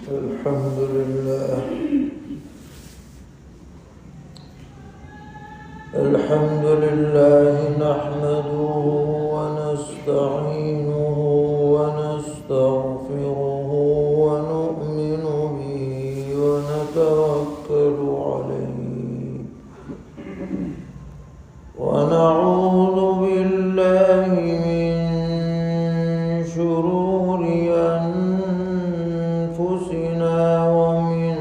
الحمد لله نحمده ونستعينه ونستغفره ونؤمن به ونتوكل عليه ونعوذ بالله من شرور أنفسنا ومن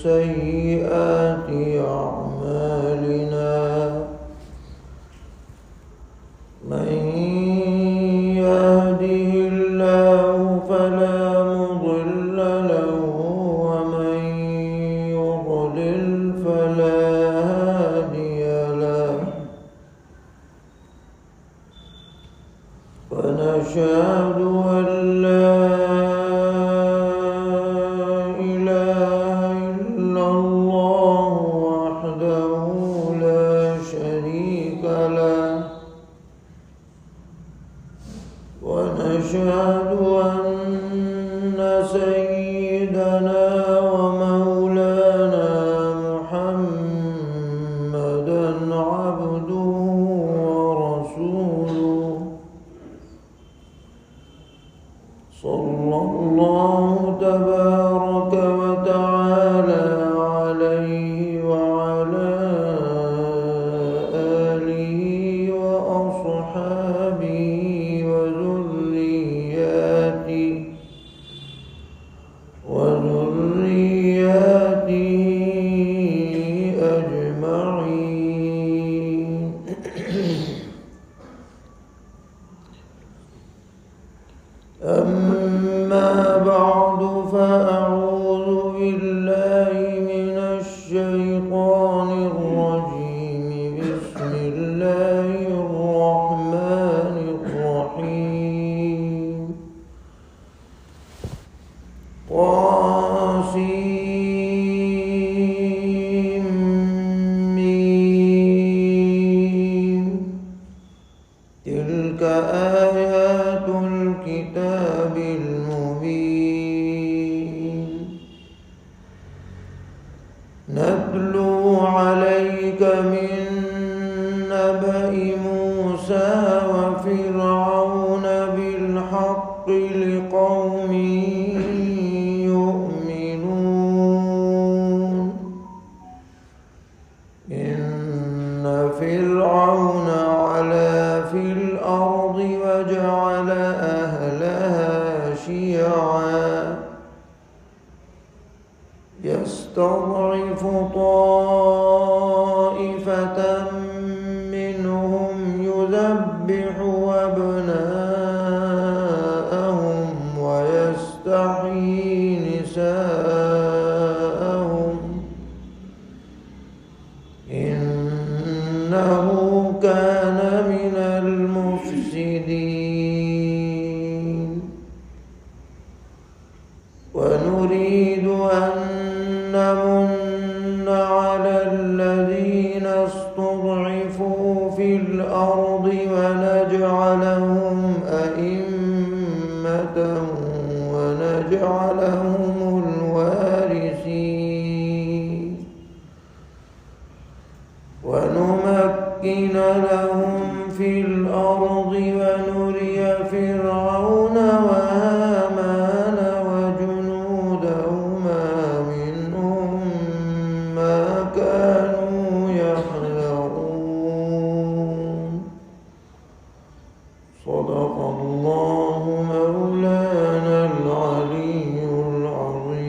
سيئات أعمالنا من يهده الله فلا مضل له ومن يضلل فلا هادي له ونشهد أن لا ونشهد أن سيدنا ومولانا محمدًا عبده ورسوله صلى الله تبارك وتعالى عليه وعلى آله وأصحابه وذرياته أجمعين أما بعد فأعوذ بالله من الشيطان الرجيم بسم الله الرحمن الرحيم تلك آيات الكتاب المبين نتلو عليك من نبأ موسى وفرعون بالحق لقوم يؤمنون إن فرعون علا في الأرض وجعل أهلها شيعا يستضعف طائفة منهم يذبح أبناءهم ويستحيي نساءهم إنه كان من المفسدين ونريد أن نمن على الذين استضعفوا في الأرض ونجعلهم أئمة ونجعلهم الوارثين ونمكن لهم في الأرض ونري فرعون وهامان وجنودهما منهم ما كانوا يحذرون صدق الله مولانا العلي العظيم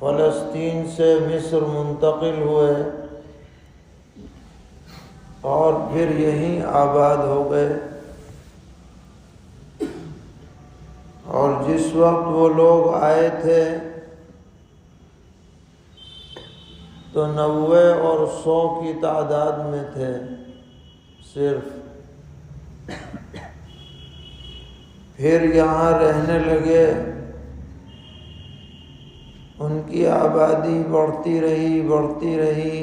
فلسطین سے مصر منتقل ہوئے اور پھر یہیں آباد ہو گئے۔ اور جس وقت وہ لوگ آئے تھے تو 90 اور 100 کی تعداد میں تھے صرف۔ پھر یہاں رہنے لگے، ان کی آبادی بڑھتی رہی،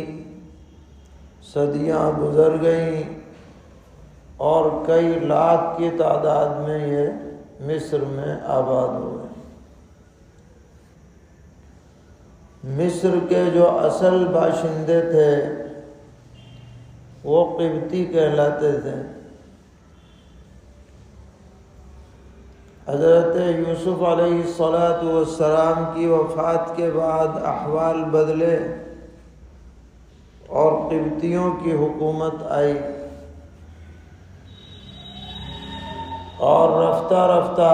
صدیاں گزر گئیں اور کئی لاکھ کی تعداد میں یہ مصر میں آباد ہوئے۔ مصر کے جو اصل باشندے تھے وہ قبطی کہلاتے تھے۔ حضرت یوسف علیہ السلام کی وفات کے بعد احوال بدلے اور قبطیوں کی حکومت آئی، اور رفتہ رفتہ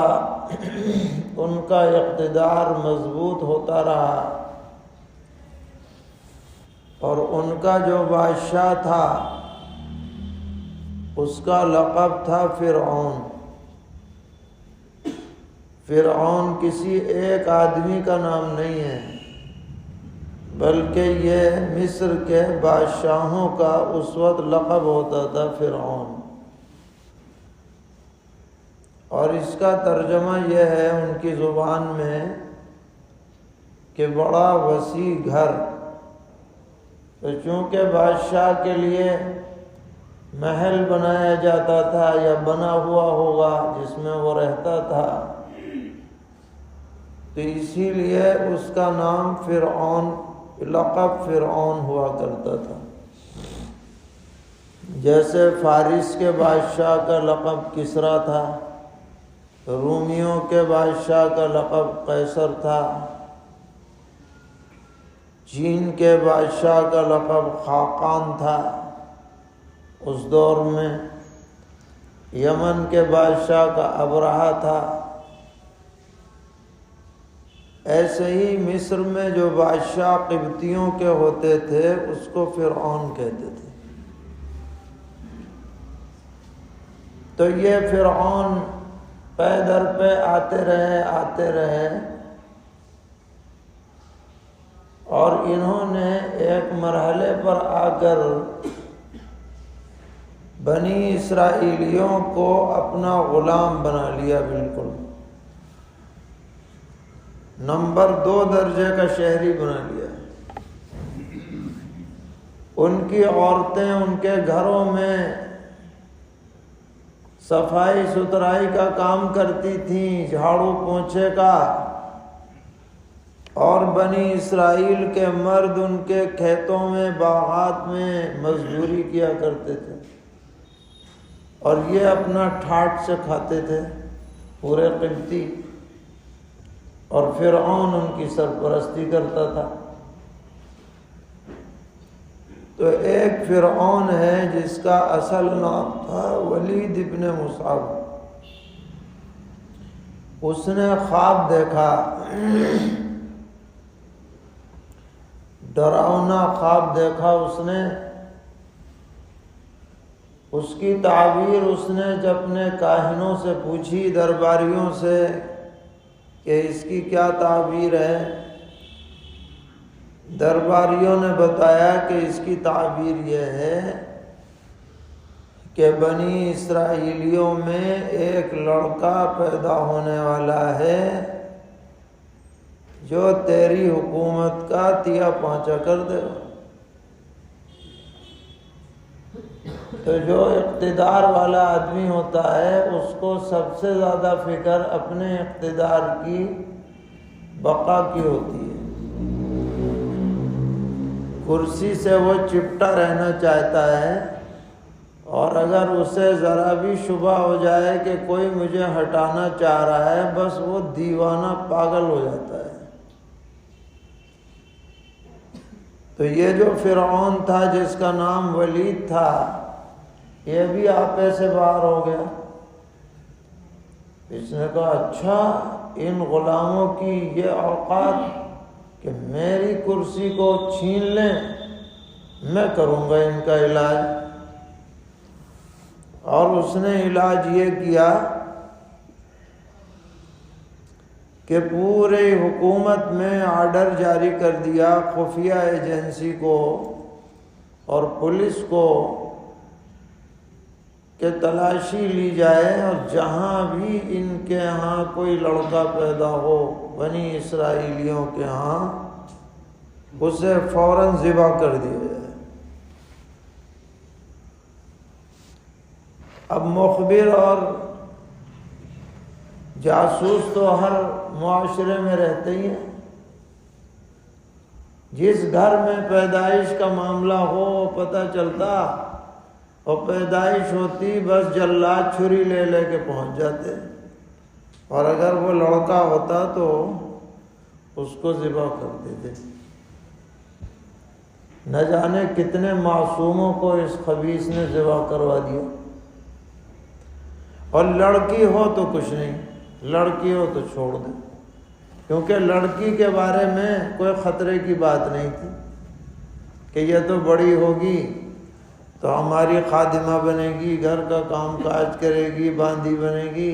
ان کا اقتدار مضبوط ہوتا رہا، اور ان کا جو بادشاہ تھا اس کا لقب تھا فرعون۔ فرعون کسی ایک آدمی کا نام نہیں ہے، بلکہ یہ مصر کے بادشاہوں کا اس وقت لقب ہوتا تھا فرعون۔ اور اس کا ترجمہ یہ ہے ان کی زبان میں کہ بڑا وسیع گھر۔ تو چونکہ بادشاہ کے لیے محل بنایا جاتا تھا یا بنا ہوا ہوگا جس میں وہ رہتا تھا، تو اسی لیے اس کا نام فرعون، لقب فرعون ہوا کرتا تھا۔ جیسے فارس کے بادشاہ کا لقب کسریٰ تھا، رومیوں کے بادشاہ کا لقب قیصر تھا، چین کے بادشاہ کا لقب خاقان تھا اس دور میں، یمن کے بادشاہ کا ابرہہ تھا۔ ایسے ہی مصر میں جو بادشاہ قبطیوں کے ہوتے تھے اس کو فرعون کہتے تھے۔ تو یہ فرعون پے در پہ آتے رہے اور انہوں نے ایک مرحلے پر آ کر بنی اسرائیلیوں کو اپنا غلام بنا لیا، بالکل نمبر 2 درجے کا شہری بنا لیا۔ ان کی عورتیں ان کے گھروں میں صفائی ستھرائی کا کام کرتی تھیں، جھاڑو پونچھے کا، اور بنی اسرائیل کے مرد ان کے کھیتوں میں باغات میں مزدوری کیا کرتے تھے، اور یہ اپنا ٹھاٹ سے کھاتے تھے پورے قبطی، اور فرعون ان کی سرپرستی کرتا تھا۔ تو ایک فرعون ہے جس کا اصل نام تھا ولید ابن مصعب۔ اس نے خواب دیکھا، ڈراؤنا خواب دیکھا اس نے۔ اس کی تعبیر اس نے جب اپنے کاہنوں سے پوچھی، درباریوں سے، کہ اس کی کیا تعبیر ہے، درباریوں نے بتایا کہ اس کی تعبیر یہ ہے کہ بنی اسرائیلیوں میں ایک لڑکا پیدا ہونے والا ہے جو تیری حکومت کا تیا پانچا کر دے گا۔ تو جو اقتدار والا آدمی ہوتا ہے اس کو سب سے زیادہ فکر اپنے اقتدار کی بقا کی ہوتی ہے۔ کرسی سے وہ چپٹا رہنا چاہتا ہے، اور اگر اسے ذرا بھی شبہ ہو جائے کہ کوئی مجھے ہٹانا چاہ رہا ہے، بس وہ دیوانہ پاگل ہو جاتا ہے۔ تو یہ جو فرعون تھا جس کا نام ولید تھا، یہ بھی آپے سے باہر ہو گیا۔ اس نے کہا اچھا ان غلاموں کی یہ اوقات، کہ میری کرسی کو چھین لیں، میں کروں گا ان کا علاج۔ اور اس نے علاج یہ کیا کہ پورے حکومت میں آرڈر جاری کر دیا خفیہ ایجنسی کو اور پولیس کو کہ تلاشی لی جائے، اور جہاں بھی ان کے ہاں کوئی لڑکا پیدا ہو بنی اسرائیلیوں کے ہاں، اسے فوراً ذبح کر دیا جائے۔ اب مخبر اور جاسوس تو ہر معاشرے میں رہتے ہی ہیں۔ جس گھر میں پیدائش کا معاملہ ہو پتہ چلتا، اور پیدائش ہوتی بس جلاد چھری لے لے کے پہنچ جاتے، اور اگر وہ لڑکا ہوتا تو اس کو ذبح کر دیتے۔ نہ جانے کتنے معصوموں کو اس خبیث نے ذبح کروا دیا۔ اور لڑکی ہو تو کچھ نہیں، لڑکی ہو تو چھوڑ دیں، کیونکہ لڑکی کے بارے میں کوئی خطرے کی بات نہیں تھی کہ یہ تو بڑی ہوگی تو ہماری خادمہ بنے گی، گھر کا کام کاج کرے گی، باندھی بنے گی۔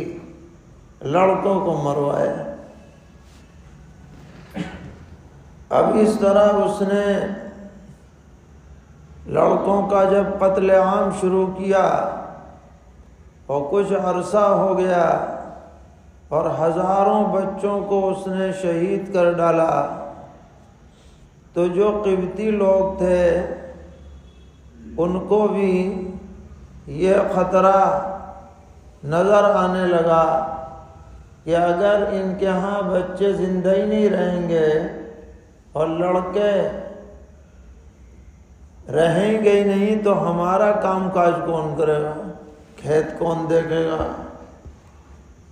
لڑکوں کو مروایا۔ اب اس طرح اس نے لڑکوں کا جب قتل عام شروع کیا اور کچھ عرصہ ہو گیا اور ہزاروں بچوں کو اس نے شہید کر ڈالا، تو جو قبطی لوگ تھے ان کو بھی یہ خطرہ نظر آنے لگا کہ اگر ان کے ہاں بچے زندہ ہی نہیں رہیں گے اور لڑکے رہیں گے ہی نہیں تو ہمارا کام کاج کون کرے گا؟ کھیت کون دیکھے گا؟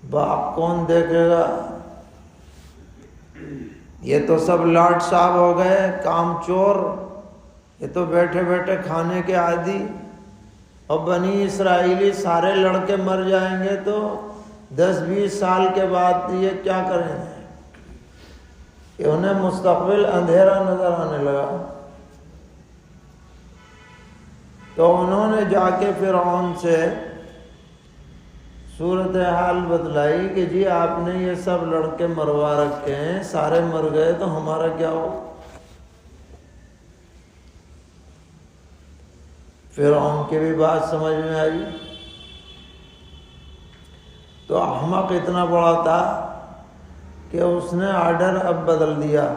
باغ کون دیکھے گا؟ یہ تو سب لاٹ صاحب ہو گئے، کام چور، یہ تو بیٹھے بیٹھے کھانے کے عادی۔ اور بنی اسرائیلی سارے لڑکے مر جائیں گے تو 10-20 سال کے بعد یہ کیا کریں گے؟ کہ انہیں مستقبل اندھیرا نظر آنے لگا۔ تو انہوں نے جا کے فرعون سے صورتحال بتلائی کہ جی آپ نے یہ سب لڑکے مروا رکھے ہیں، سارے مر گئے تو ہمارا کیا ہو؟ فرعون کی بھی بات سمجھ میں آئی۔ تو احمق اتنا بڑا تھا کہ اس نے آرڈر اب بدل دیا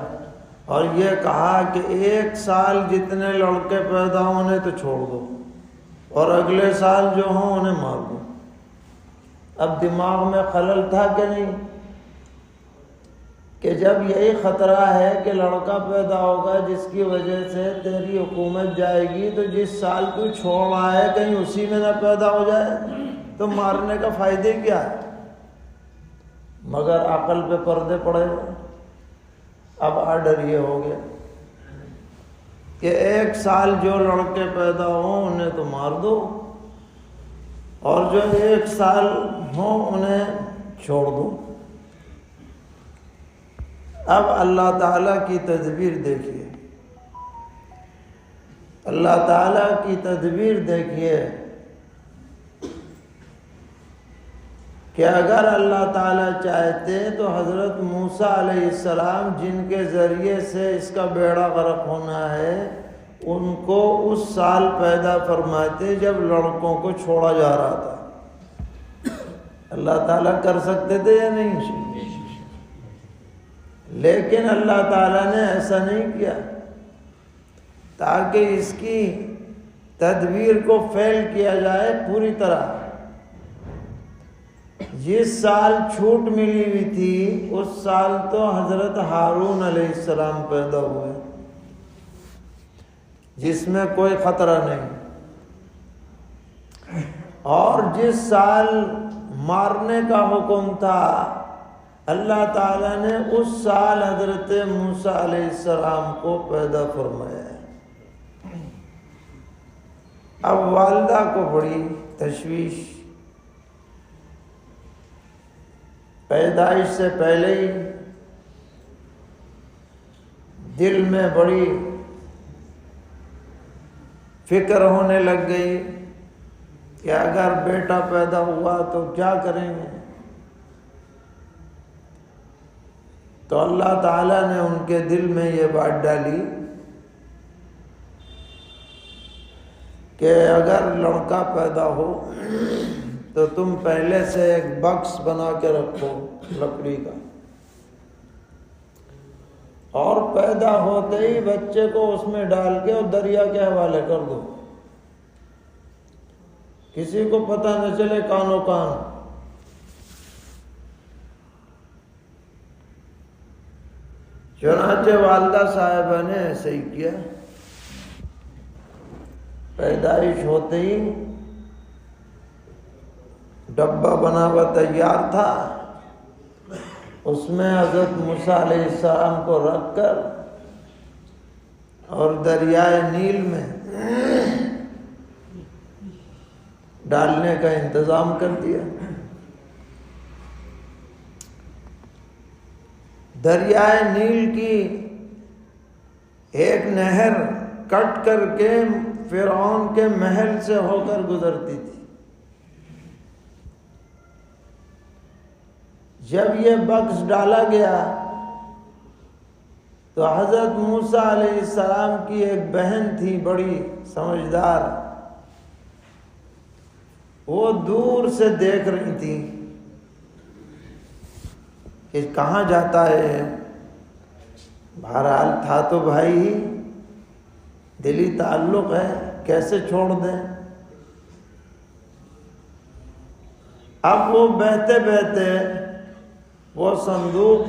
اور یہ کہا کہ 1 سال جتنے لڑکے پیدا ہونے تو چھوڑ دو، اور اگلے سال جو ہوں انہیں مار دو۔ اب دماغ میں خلل تھا کہ نہیں کہ جب یہی خطرہ ہے کہ لڑکا پیدا ہوگا جس کی وجہ سے تیری حکومت جائے گی، تو جس سال تو چھوڑ آئے کہیں اسی میں نہ پیدا ہو جائے تو مارنے کا فائدہ کیا ہے؟ مگر عقل پہ پردے پڑے۔ اب آرڈر یہ ہو گیا کہ 1 سال جو لڑکے پیدا ہوں انہیں تو مار دو، اور جو 1 سال ہوں انہیں چھوڑ دو۔ اب اللہ تعالیٰ کی تدبیر دیکھیے، اللہ تعالیٰ کی تدبیر دیکھیے کہ اگر اللہ تعالیٰ چاہتے تو حضرت موسیٰ علیہ السلام جن کے ذریعے سے اس کا بیڑا غرق ہونا ہے ان کو اس سال پیدا فرماتے جب لڑکوں کو چھوڑا جا رہا تھا۔ اللہ تعالیٰ کر سکتے تھے یا نہیں؟ لیکن اللہ تعالیٰ نے ایسا نہیں کیا تاکہ اس کی تدبیر کو فیل کیا جائے پوری طرح۔ جس سال چھوٹ ملی ہوئی تھی اس سال تو حضرت ہارون علیہ السلام پیدا ہوئے جس میں کوئی خطرہ نہیں، اور جس سال مارنے کا حکم تھا اللہ تعالیٰ نے اس سال حضرت موسیٰ علیہ السلام کو پیدا فرمایا ہے۔ اب والدہ کو بڑی تشویش، پیدائش سے پہلے ہی دل میں بڑی فکر ہونے لگ گئی کہ اگر بیٹا پیدا ہوا تو کیا کریں گے. تو اللہ تعالیٰ نے ان کے دل میں یہ بات ڈالی کہ اگر لڑکا پیدا ہو تو تم پہلے سے ایک بکس بنا کے رکھو لکڑی کا، اور پیدا ہوتے ہی بچے کو اس میں ڈال کے اور دریا کے حوالے کر دو، کسی کو پتہ نہ چلے کانوں کان. چنانچہ والدہ صاحبہ نے ایسے ہی کیا. پیدائش ہوتے ہی ڈبہ بنا ہوا تیار تھا، اس میں حضرت موسیٰ علیہ السلام کو رکھ کر اور دریائے نیل میں ڈالنے کا انتظام کر دیا. دریائے نیل کی ایک نہر کٹ کر کے فرعون کے محل سے ہو کر گزرتی تھی. جب یہ بکس ڈالا گیا تو حضرت موسیٰ علیہ السلام کی ایک بہن تھی بڑی سمجھدار، وہ دور سے دیکھ رہی تھی کہ کہاں جاتا ہے. بہرحال تھا تو بھائی ہی، دلی تعلق ہے، کیسے چھوڑ دیں. اب وہ بہتے بہتے وہ صندوق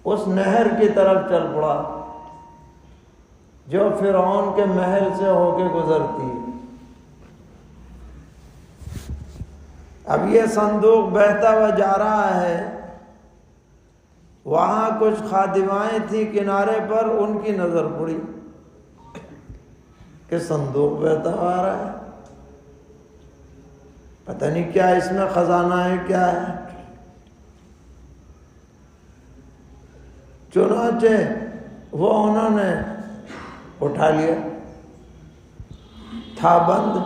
اس نہر کی طرف چل پڑا جو فرعون کے محل سے ہو کے گزرتی ہے. اب یہ صندوق بہتا ہوا جا رہا ہے، وہاں کچھ خادمائیں تھیں کنارے پر، ان کی نظر پڑی کہ صندوق بہتا ہوا آ رہا ہے، پتہ نہیں کیا اس میں خزانہ ہے، کیا ہے. چنانچہ وہ انہوں نے اٹھا لیا، تھا بند.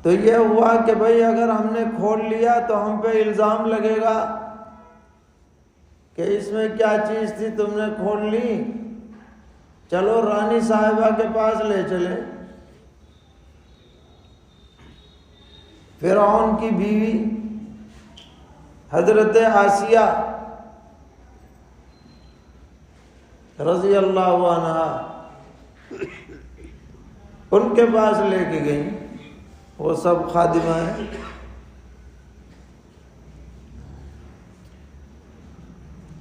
تو یہ ہوا کہ بھئی اگر ہم نے کھول لیا تو ہم پہ الزام لگے گا کہ اس میں کیا چیز تھی، تم نے کھول لی، چلو رانی صاحبہ کے پاس لے چلے. فرعون کی بیوی حضرت آسیہ رضی اللہ عنہا ان کے پاس لے کے گئیں، وہ سب خادمہ ہیں.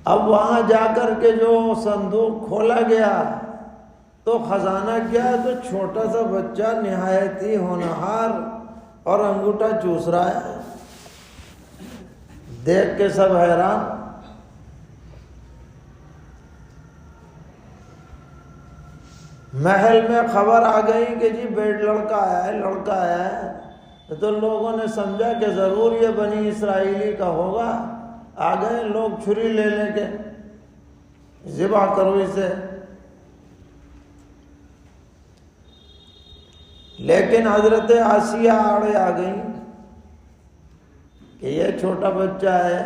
اب وہاں جا کر کے جو صندوق کھولا گیا تو خزانہ کیا، تو چھوٹا سا بچہ نہایت ہی ہونہار اور انگوٹھا چوس رہا ہے. دیکھ کے سب حیران. محل میں خبر آ گئی کہ جی لڑکا آیا ہے، لڑکا آیا ہے. تو لوگوں نے سمجھا کہ ضرور یہ بنی اسرائیلی کا ہوگا. آ گئے لوگ چھری لے لے کے، ذبح کرو اسے. لیکن حضرت آسیہ آڑے آ گئیں کہ یہ چھوٹا بچہ ہے،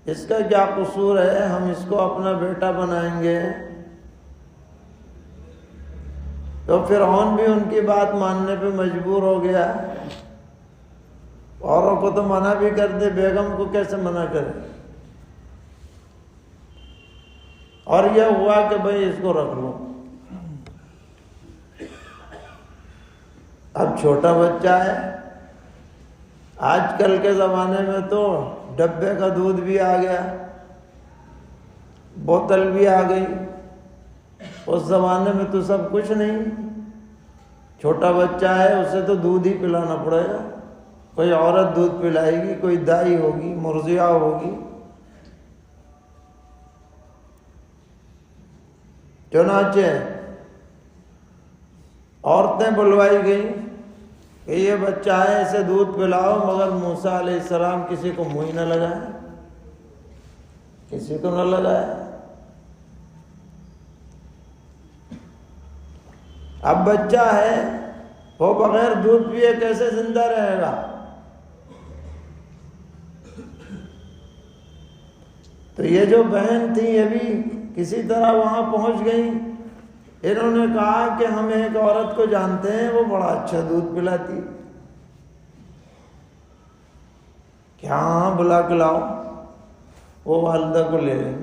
اس کا کیا قصور ہے، ہم اس کو اپنا بیٹا بنائیں گے. تو فرعون بھی ان کی بات ماننے پہ مجبور ہو گیا. اوروں کو تو منع بھی کر دے، بیگم کو کیسے منع کرے. اور یہ ہوا کہ بھئی اس کو رکھ لو. اب چھوٹا بچہ ہے. آج کل کے زمانے میں تو ڈبے کا دودھ بھی آ گیا، بوتل بھی آ گئی. اس زمانے میں تو سب کچھ نہیں. چھوٹا بچہ ہے، اسے تو دودھ ہی پلانا پڑے گا. کوئی عورت دودھ پلائے گی، کوئی دائی ہوگی، مرضعہ ہوگی. چنانچہ عورتیں بلوائی گئیں کہ یہ بچہ ہے، اسے دودھ پلاؤ، مگر موسیٰ علیہ السلام کسی کو منہ نہ لگائیں. کسی کو نہ لگائے۔ اب بچہ ہے، وہ بغیر دودھ پیے کیسے زندہ رہے گا؟ تو یہ جو بہن تھی یہ بھی کسی طرح وہاں پہنچ گئی۔ انہوں نے کہا کہ ہم ایک عورت کو جانتے ہیں، وہ بڑا اچھا دودھ پلاتی، کہ ہاں بلا کے لاؤ۔ وہ والدہ کو لے گئی،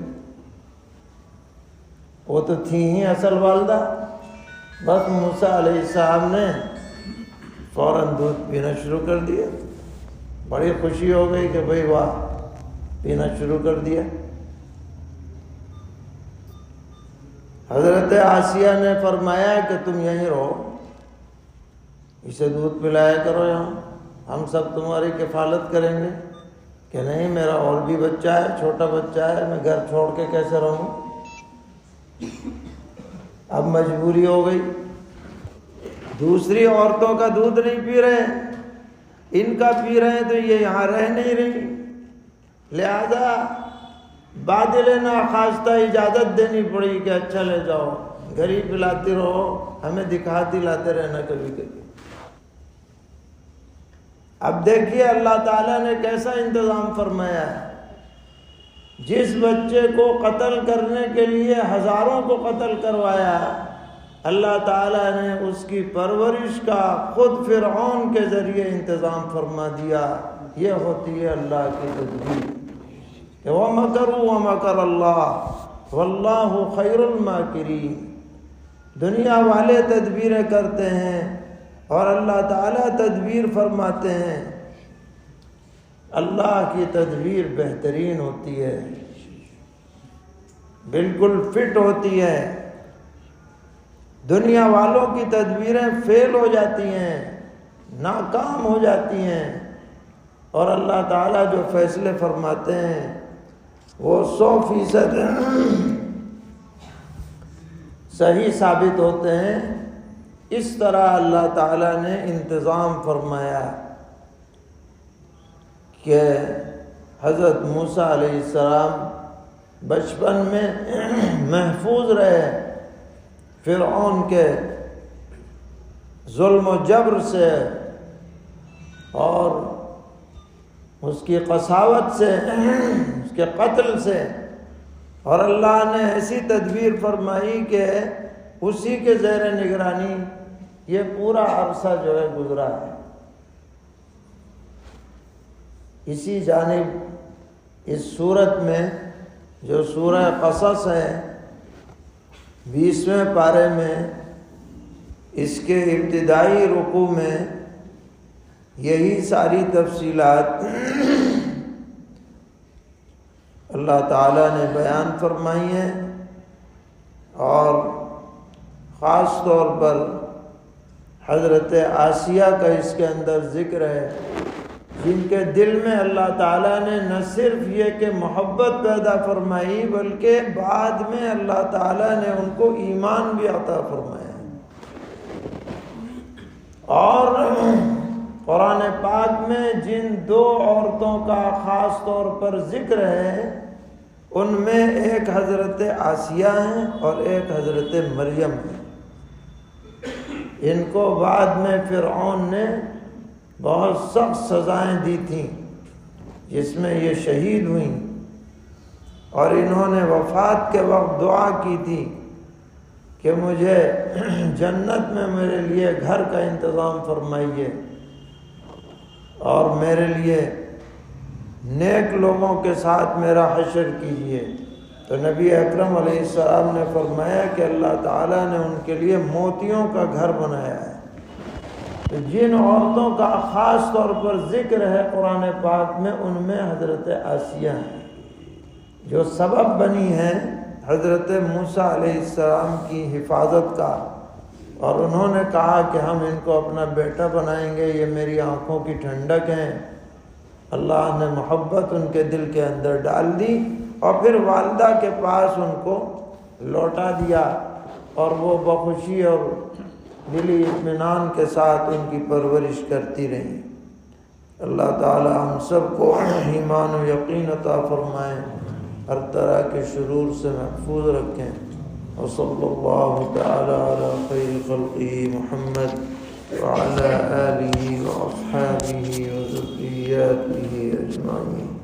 وہ تو تھی ہی اصل والدہ۔ بس موسیٰ علیہ السلام نے فوراً دودھ پینا شروع کر دیا۔ بڑی خوشی ہو گئی کہ بھئی واہ، پینا شروع کر دیا۔ حضرت آسیہ نے فرمایا کہ تم یہیں رہو، اسے دودھ پلایا کرو یہاں، ہم سب تمہاری کفالت کریں گے۔ کہ نہیں، میرا اور بھی بچہ ہے، چھوٹا بچہ ہے، میں گھر چھوڑ کے کیسے رہوں؟ اب مجبوری ہو گئی، دوسری عورتوں کا دودھ نہیں پی رہے، ان کا پی رہے ہیں تو یہ یہاں رہ نہیں رہی، لہذا بادل ناخواستہ اجازت دینی پڑی کہ اچھا لے جاؤ، گھر ہی پلاتی رہو، ہمیں دکھاتی لاتے رہنا کبھی کبھی۔ اب دیکھیے اللہ تعالیٰ نے کیسا انتظام فرمایا ہے۔ جس بچے کو قتل کرنے کے لیے ہزاروں کو قتل کروایا، اللہ تعالیٰ نے اس کی پرورش کا خود فرعون کے ذریعے انتظام فرما دیا۔ یہ ہوتی ہے اللہ کی تدبیر کہ وَمَكَرُوا وَمَكَرَ اللَّهُ وَاللَّهُ خَيْرُ الْمَاكِرِينَ۔ دنیا والے تدبیریں کرتے ہیں اور اللہ تعالیٰ تدبیر فرماتے ہیں۔ اللہ کی تدبیر بہترین ہوتی ہے، بالکل فٹ ہوتی ہے۔ دنیا والوں کی تدبیریں فیل ہو جاتی ہیں، ناکام ہو جاتی ہیں، اور اللہ تعالیٰ جو فیصلے فرماتے ہیں وہ 100% صحیح ثابت ہوتے ہیں۔ اس طرح اللہ تعالیٰ نے انتظام فرمایا کہ حضرت موسیٰ علیہ السلام بچپن میں محفوظ رہے فرعون کے ظلم و جبر سے اور اس کی قساوت سے، اس کے قتل سے، اور اللہ نے ایسی تدبیر فرمائی کہ اسی کے زیر نگرانی یہ پورا عرصہ جو ہے گزرا ہے۔ اسی جانب اس سورت میں جو سورہ قصص ہے 20ویں پارے میں، اس کے ابتدائی رکوع میں یہی ساری تفصیلات اللہ تعالیٰ نے بیان فرمائی ہیں، اور خاص طور پر حضرت آسیہ کا اس کے اندر ذکر ہے، جن کے دل میں اللہ تعالیٰ نے نہ صرف یہ کہ محبت پیدا فرمائی، بلکہ بعد میں اللہ تعالیٰ نے ان کو ایمان بھی عطا فرمایا۔ اور قرآن پاک میں جن دو عورتوں کا خاص طور پر ذکر ہے، ان میں ایک حضرت آسیہ ہیں اور ایک حضرت مریم ہیں۔ ان کو بعد میں فرعون نے بہت سخت سزائیں دی تھیں، جس میں یہ شہید ہوئیں، اور انہوں نے وفات کے وقت دعا کی تھی کہ مجھے جنت میں میرے لیے گھر کا انتظام فرمائیے اور میرے لیے نیک لوگوں کے ساتھ میرا حشر کیجیے۔ تو نبی اکرم علیہ السلام نے فرمایا کہ اللہ تعالیٰ نے ان کے لیے موتیوں کا گھر بنایا ہے۔ تو جن عورتوں کا خاص طور پر ذکر ہے قرآن پاک میں، ان میں حضرت آسیہ ہیں، جو سبب بنی ہیں حضرت موسیٰ علیہ السلام کی حفاظت کا، اور انہوں نے کہا کہ ہم ان کو اپنا بیٹا بنائیں گے، یہ میری آنکھوں کی ٹھنڈک ہیں۔ اللہ نے محبت ان کے دل کے اندر ڈال دی، اور پھر والدہ کے پاس ان کو لوٹا دیا، اور وہ بخوشی اور دلی اطمینان کے ساتھ ان کی پرورش کرتی رہی۔ اللہ تعالی ہم سب کو ایمان و یقین عطا فرمائے۔ ہر طرح کے شرور سے محفوظ رکھیں. وصلی اللہ تعالی علی خیر خلقہ محمد وعلی آلہ واصحابہ وذریاتہ اجمعین.